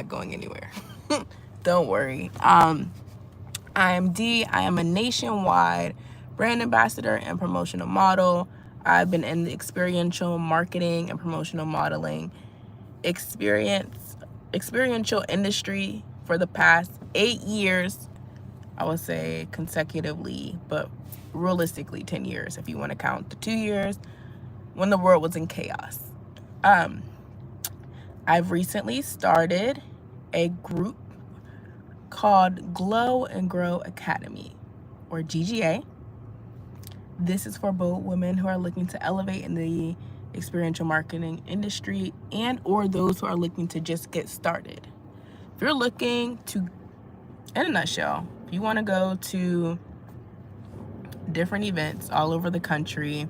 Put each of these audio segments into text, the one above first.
going anywhere. Don't worry. I am D. I am a nationwide brand ambassador and promotional model. I've been in the experiential marketing and promotional modeling experiential industry for the past 8 years. I would say consecutively, but realistically 10 years if you want to count the 2 years when the world was in chaos. I've recently started a group called Glow and Grow Academy, or GGA. This is for both women who are looking to elevate in the experiential marketing industry and or those who are looking to just get started. If you're looking to, in a nutshell, if you want to go to different events all over the country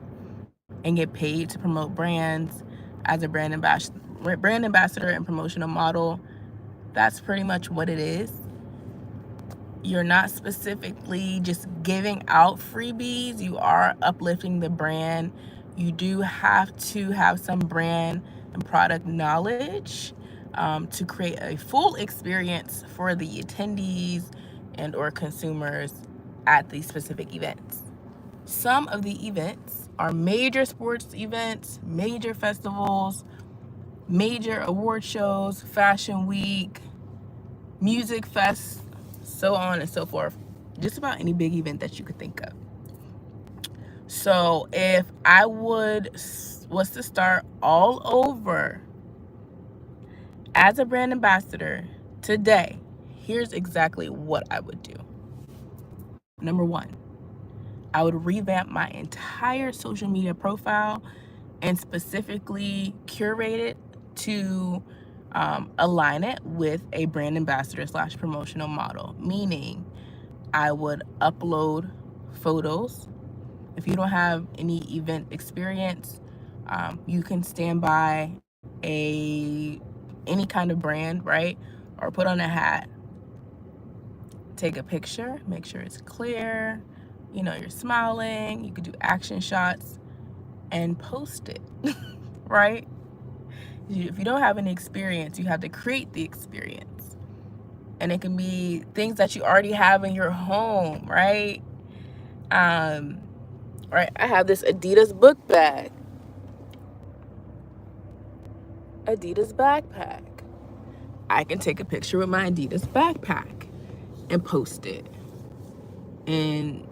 and get paid to promote brands as a brand ambassador and promotional model, that's pretty much what it is. You're not specifically just giving out freebies. You are uplifting the brand. You do have to have some brand and product knowledge to create a full experience for the attendees and or consumers at these specific events. Some of the events are major sports events, major festivals, major award shows, fashion week, music fest, so on and so forth. Just about any big event that you could think of. So if I was to start all over as a brand ambassador today, here's exactly what I would do. Number one, I would revamp my entire social media profile and specifically curate it to align it with a brand ambassador / promotional model, meaning I would upload photos. If you don't have any event experience, you can stand by any kind of brand, right? Or put on a hat, take a picture, make sure it's clear, you're smiling, you could do action shots and post it, right? If you don't have any experience, you have to create the experience. And it can be things that you already have in your home, right? Right, I have this Adidas book bag. Adidas backpack. I can take a picture with my Adidas backpack and post it. And,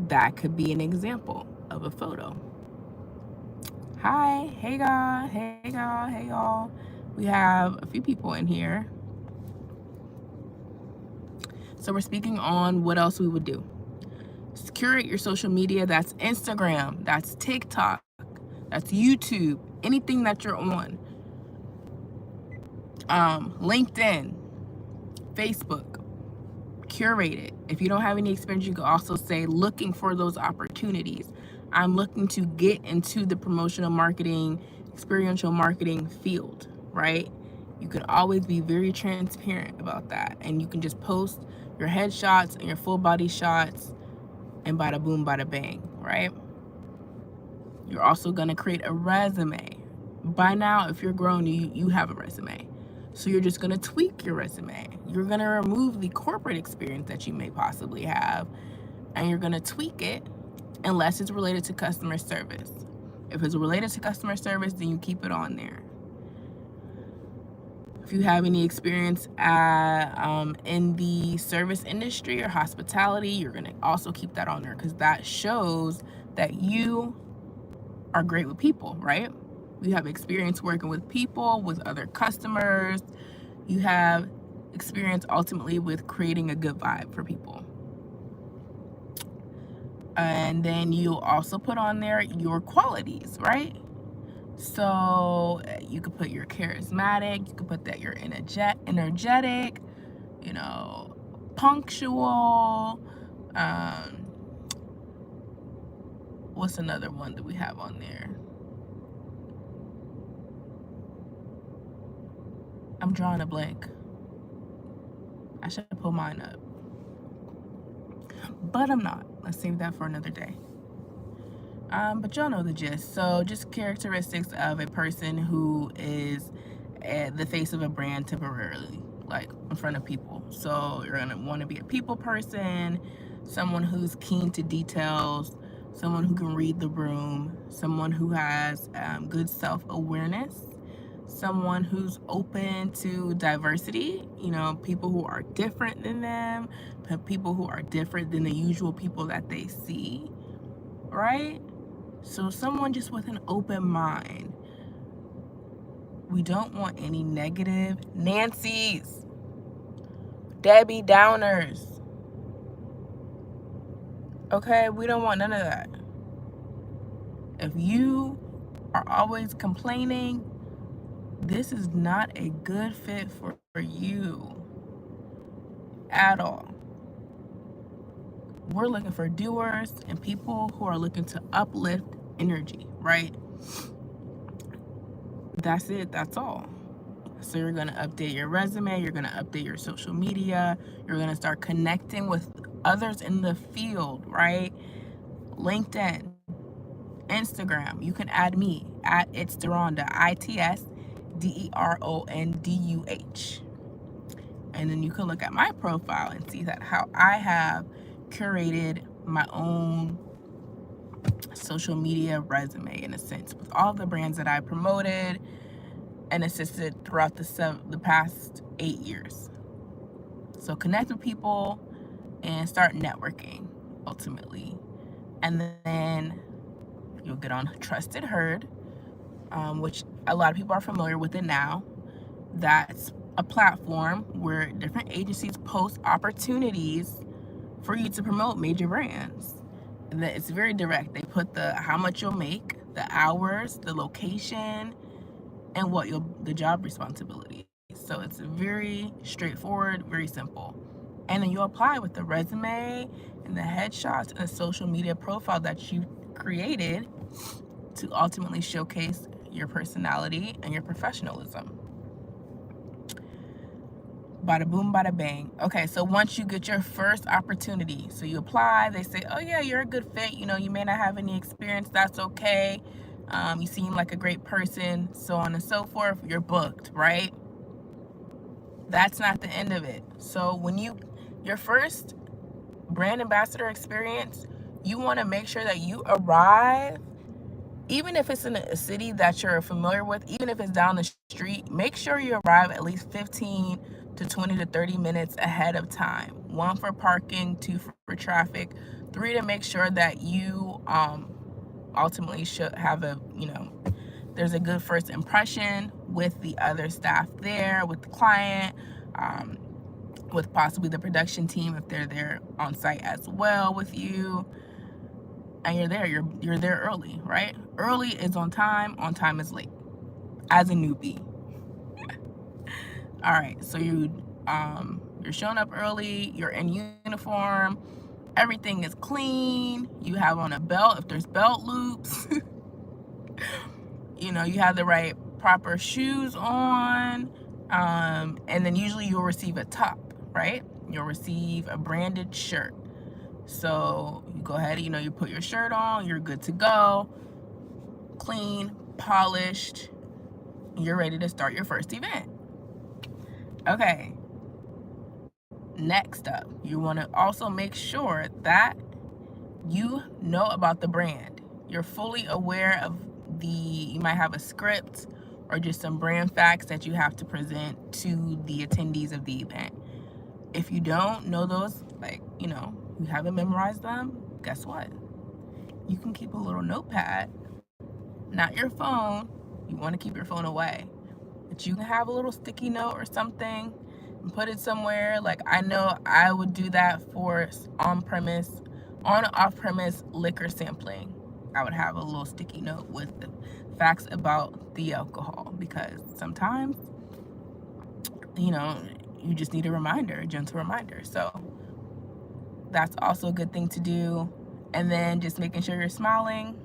that could be an example of a photo. Hi, hey y'all, hey y'all, hey y'all. We have a few people in here. So we're speaking on what else we would do. Curate your social media. That's Instagram, that's TikTok, that's YouTube, anything that you're on. LinkedIn, Facebook, curate it. If you don't have any experience, you can also say looking for those opportunities. I'm looking to get into the promotional marketing, experiential marketing field, right? You can always be very transparent about that. And you can just post your headshots and your full body shots and bada boom, bada bang, right? You're also going to create a resume. By now, if you're grown, you have a resume. So you're just going to tweak your resume. You're going to remove the corporate experience that you may possibly have, and you're going to tweak it unless it's related to customer service. If it's related to customer service, then you keep it on there. If you have any experience in the service industry or hospitality, you're going to also keep that on there because that shows that you are great with people, right? You have experience working with people, with other customers. You have experience ultimately with creating a good vibe for people. And then you'll also put on there your qualities, right? So you could put your charismatic, you could put that you're energetic, punctual. What's another one that we have on there? I'm drawing a blank. I should pull mine up. But I'm not. Let's save that for another day. But y'all know the gist. So just characteristics of a person who is the face of a brand temporarily, like in front of people. So you're gonna want to be a people person, someone who's keen to details, someone who can read the room, someone who has good self-awareness, someone who's open to diversity, you know, people who are different than them, people who are different than the usual people that they see, right? So someone just with an open mind. We don't want any negative Nancy's, Debbie Downers. Okay, we don't want none of that. If you are always complaining, this is not a good fit for you at all. We're looking for doers and people who are looking to uplift energy, right? That's it, that's all. So you're going to update your resume, you're going to update your social media, you're going to start connecting with others in the field, right? LinkedIn, Instagram, you can add me at itsderonda, ITSDERONDUH. And then you can look at my profile and see that how I have curated my own social media resume, in a sense, with all the brands that I promoted and assisted throughout the past 8 years. So connect with people and start networking ultimately. And then you'll get on Trusted Herd, which a lot of people are familiar with it now. That's a platform where different agencies post opportunities for you to promote major brands. And then it's very direct. They put how much you'll make, the hours, the location, and the job responsibilities. So it's very straightforward, very simple. And then you apply with the resume and the headshots and the social media profile that you created to ultimately showcase your personality and your professionalism. Bada boom, bada bang. Okay, so once you get your first opportunity, so you apply, they say, oh yeah, you're a good fit. You know, you may not have any experience, that's okay. You seem like a great person, so on and so forth. You're booked, right? That's not the end of it. So when your first brand ambassador experience, you want to make sure that you arrive, even if it's in a city that you're familiar with, even if it's down the street, make sure you arrive at least 15 to 20 to 30 minutes ahead of time. 1 for parking, 2 for traffic, 3 to make sure that you ultimately should have there's a good first impression with the other staff there, with the client, with possibly the production team if they're there on site as well with you. And you're there early, right? Early is on time is late, as a newbie. All right, so you're showing up early, you're in uniform, everything is clean, you have on a belt if there's belt loops. You know, you have the right proper shoes on, and then usually you'll receive a top, right? You'll receive a branded shirt. So you go ahead, you put your shirt on, you're good to go, clean, polished, you're ready to start your first event. Okay, next up, you want to also make sure that you know about the brand. You're fully aware of you might have a script or just some brand facts that you have to present to the attendees of the event. If you don't know those, you haven't memorized them, guess what? You can keep a little notepad, not your phone. You want to keep your phone away, but you can have a little sticky note or something and put it somewhere. Like, I know I would do that for on-premise, off-premise liquor sampling. I would have a little sticky note with the facts about the alcohol, because sometimes, you just need a gentle reminder. So that's also a good thing to do. And then just making sure you're smiling.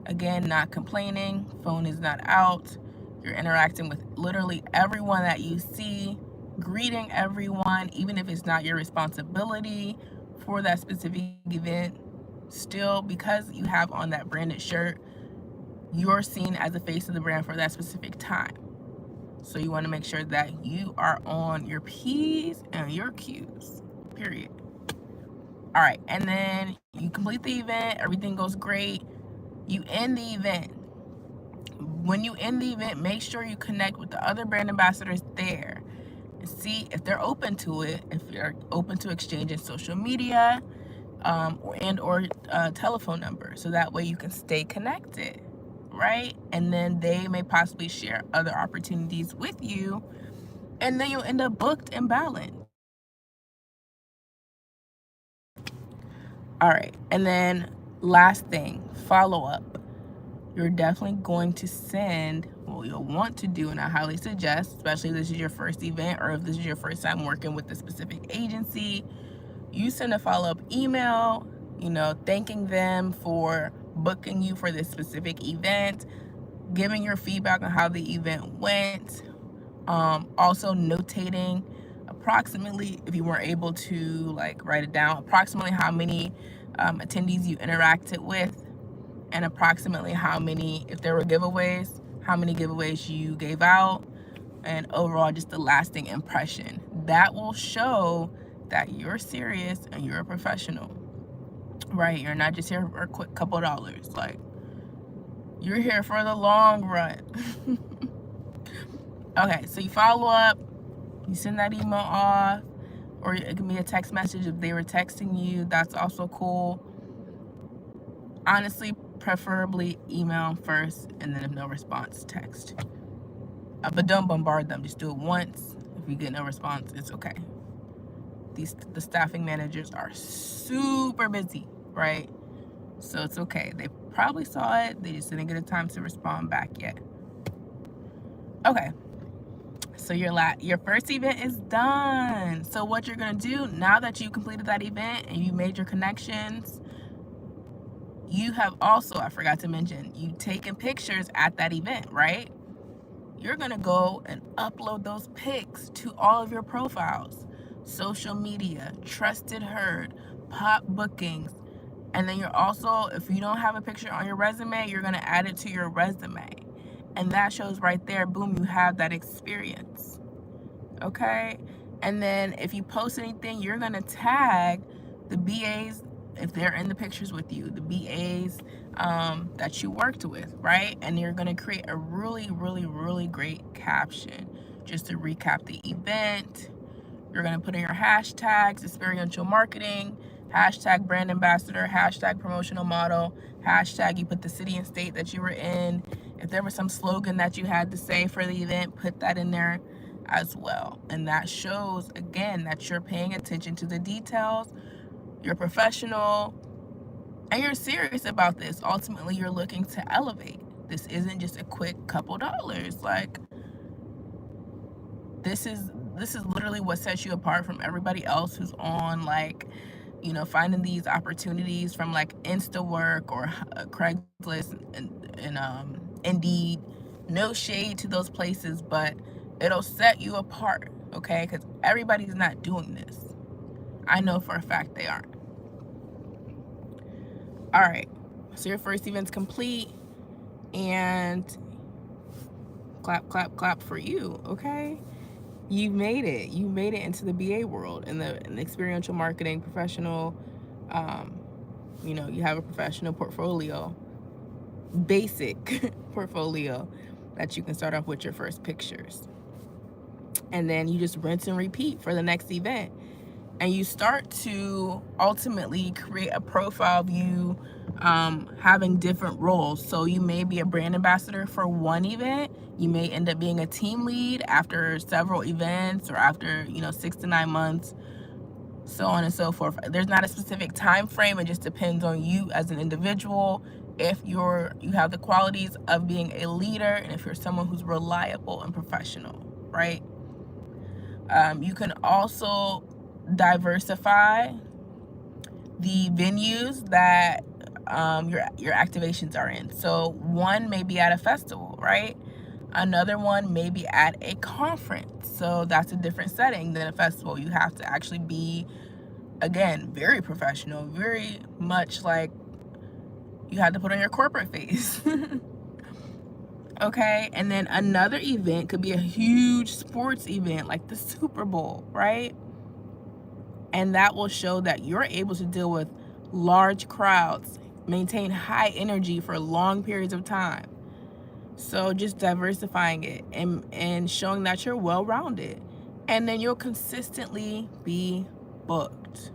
Again, not complaining. Phone is not out. You're interacting with literally everyone that you see, greeting everyone, even if it's not your responsibility for that specific event. Still, because you have on that branded shirt, you're seen as the face of the brand for that specific time. So you want to make sure that you are on your P's and your Q's, period. All right, and then you complete the event, everything goes great. You end the event. When you end the event, make sure you connect with the other brand ambassadors there and see if they're open to it, if they're open to exchanging social media or telephone number, so that way you can stay connected, right? And then they may possibly share other opportunities with you, and then you'll end up booked and balanced. All right, and then last thing, follow up. You're definitely going to send, well, you'll want to do, and I highly suggest, especially if this is your first event or if this is your first time working with a specific agency, you send a follow-up email, thanking them for booking you for this specific event, giving your feedback on how the event went, also notating approximately, if you weren't able to write it down, approximately how many attendees you interacted with, and approximately how many, if there were giveaways, how many giveaways you gave out, and overall just the lasting impression. That will show that you're serious and you're a professional, right? You're not just here for a quick couple dollars. You're here for the long run. Okay, so you follow up, you send that email off, or it can be a text message if they were texting you. That's also cool. Honestly, preferably email first, and then if no response, text. But don't bombard them. Just do it once. If you get no response, it's okay. The staffing managers are super busy, right? So it's okay. They probably saw it. They just didn't get a time to respond back yet. Okay. So your first event is done. So what you're gonna do now that you completed that event and you made your connections, you have also, I forgot to mention, you taken pictures at that event, right? You're gonna go and upload those pics to all of your profiles, social media, Trusted Heard, Pop Bookings, and then you're also, if you don't have a picture on your resume, you're gonna add it to your resume. And that shows right there, boom, you have that experience, okay? And then if you post anything, you're gonna tag the BAs, if they're in the pictures with you, the BAs that you worked with, right? And you're gonna create a really, really, really great caption just to recap the event. You're gonna put in your hashtags, experiential marketing, hashtag brand ambassador, hashtag promotional model, hashtag you put the city and state that you were in. If there was some slogan that you had to say for the event, put that in there as well. And that shows, again, that you're paying attention to the details, you're professional, and you're serious about this. Ultimately, you're looking to elevate. This isn't just a quick couple dollars. This is literally what sets you apart from everybody else who's on finding these opportunities from InstaWork or Craigslist and Indeed. No shade to those places, but it'll set you apart, okay? Because everybody's not doing this. I know for a fact they aren't. All right, so your first event's complete, and clap, clap, clap for you, okay? You made it. You made it into the BA world, in the experiential marketing professional. You have a professional portfolio, basic portfolio that you can start off with your first pictures. And then you just rinse and repeat for the next event. And you start to ultimately create a profile of you having different roles. So you may be a brand ambassador for one event. You may end up being a team lead after several events, or after 6 to 9 months, so on and so forth. There's not a specific time frame. It just depends on you as an individual, if you have the qualities of being a leader, and if you're someone who's reliable and professional, right? You can also diversify the venues that your activations are in. So one may be at a festival, right? Another one may be at a conference. So that's a different setting than a festival. You have to actually be, again, very professional, very much you have to put on your corporate face. Okay, and then another event could be a huge sports event like the Super Bowl, right? And that will show that you're able to deal with large crowds, maintain high energy for long periods of time. So just diversifying it and showing that you're well-rounded. And then you'll consistently be booked.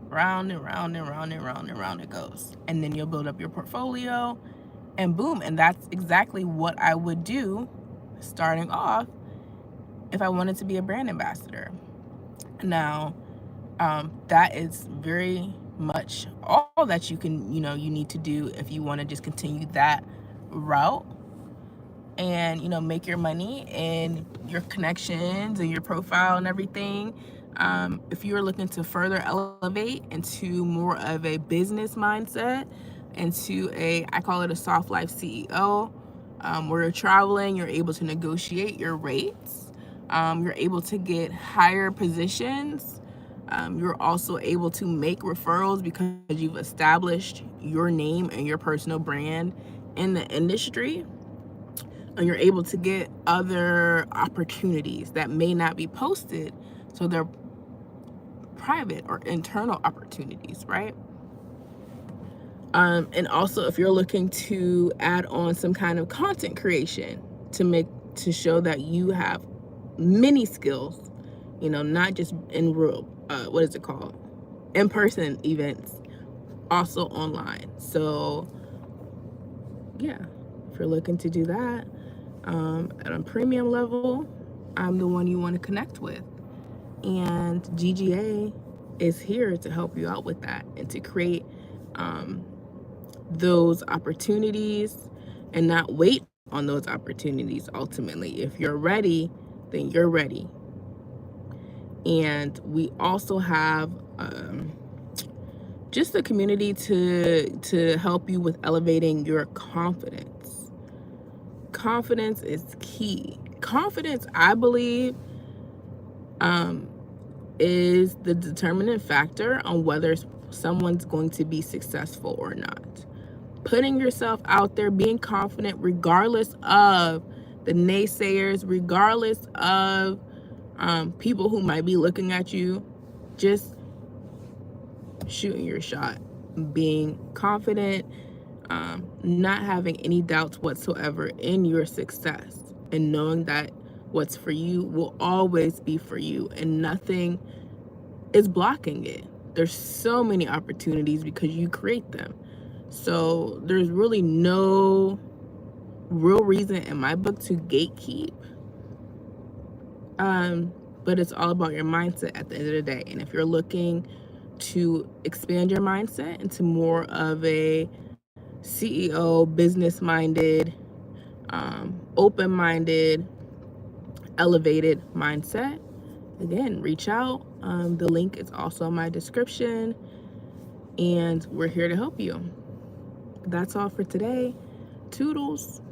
Round and round and round and round and round it goes. And then you'll build up your portfolio and boom. And that's exactly what I would do starting off if I wanted to be a brand ambassador. Now, that is very much all that you can, you need to do if you want to just continue that route and, make your money and your connections and your profile and everything. If you're looking to further elevate into more of a business mindset, into I call it a soft life CEO, where you're traveling, you're able to negotiate your rates. You're able to get higher positions. You're also able to make referrals because you've established your name and your personal brand in the industry. And you're able to get other opportunities that may not be posted. So they're private or internal opportunities, right? And also if you're looking to add on some kind of content creation to show that you have many skills, not just in real, what is it called? In-person events, also online. So yeah, if you're looking to do that at a premium level, I'm the one you want to connect with. And GGA is here to help you out with that and to create those opportunities and not wait on those opportunities. Ultimately, if you're ready, then you're ready. And we also have just a community to help you with elevating your confidence. Confidence is key. Confidence, I believe, is the determinant factor on whether someone's going to be successful or not. Putting yourself out there, being confident regardless of the naysayers, regardless of people who might be looking at you, just shooting your shot, being confident, not having any doubts whatsoever in your success, and knowing that what's for you will always be for you and nothing is blocking it. There's so many opportunities because you create them. So there's really no real reason in my book to gatekeep. But it's all about your mindset at the end of the day. And if you're looking to expand your mindset into more of a CEO, business-minded, open-minded, elevated mindset, again, reach out. The link is also in my description, and we're here to help you. That's all for today. Toodles.